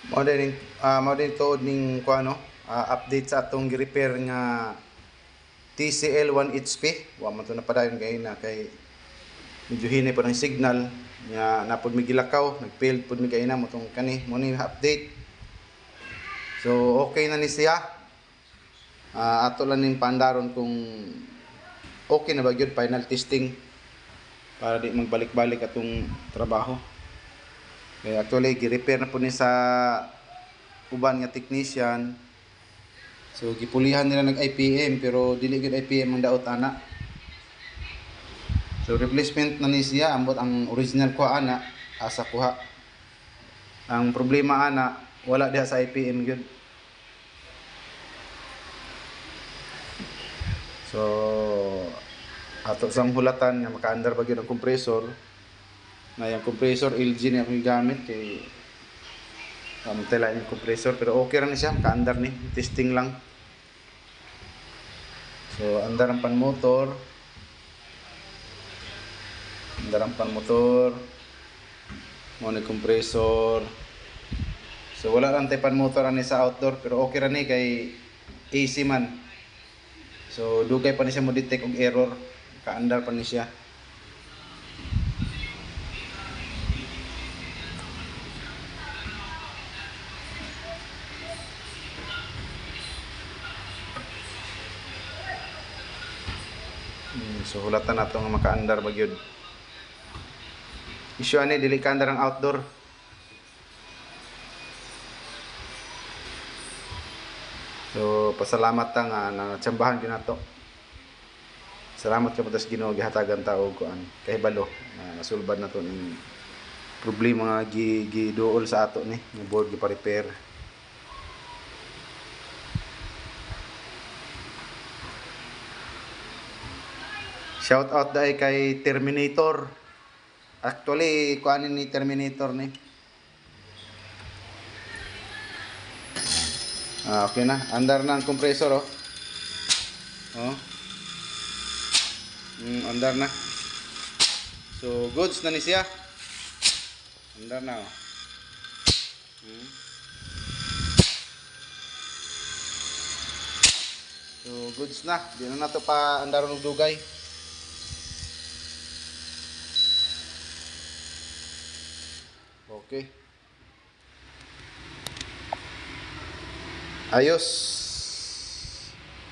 Mao din tuod ning kuano, update sa atong gi-repair nga TCL 1 HP. Wa man to napadayon kay na kay medyo hinay po ng signal nga napod mi gilakaw, nag-failed pud mi kay na mo tong kani mo ni update. So okay na ni siya. Ato lang ning paandaron kung okay na ba gyud final testing para di magbalik-balik atong trabaho. Kaya actually gi-repair na po ni sa uban nga technician. So gipulihan nila nag IPM pero dili gyud IPM ang daot ana. So replacement na ni siya ambot ang original ko ana asa kuha. Ang problema ana wala diha sa IPM gyud. So ato sang hulatan nga makaandar ba gyud ang compressor. Na yung compressor LG na akong gamit kay tela yung compressor pero okay ra ni siya, makaandar ni, testing lang. So andar ang pan motor. Andar ang pan motor. Mo ni compressor. So wala lang tay pan motor ani sa outdoor pero okay ra ni kay AC man. So dugay pa ni siya mo detect og error, kaandar pa ni siya. So hulatan nato nga makaandar ba gyud. Issue ani dili ka andar ang outdoor. So pasalamat ta nga natsambahan gyud nato. Salamat ka patas Ginoo gihatagan ta og kuan kahibalo na nasulbad nato ning problema nga giduol sa ato ni nga board gi pa-repair. Shout out dai kay Terminator. Actually, kuanin ni Terminator ni. Okay na. Andar na ang compressor oh. Oh. Andar na. So, goods na ni siya. Andar na oh. So, goods na. Di na nato pa andaron og dugay. Okay. Ayos.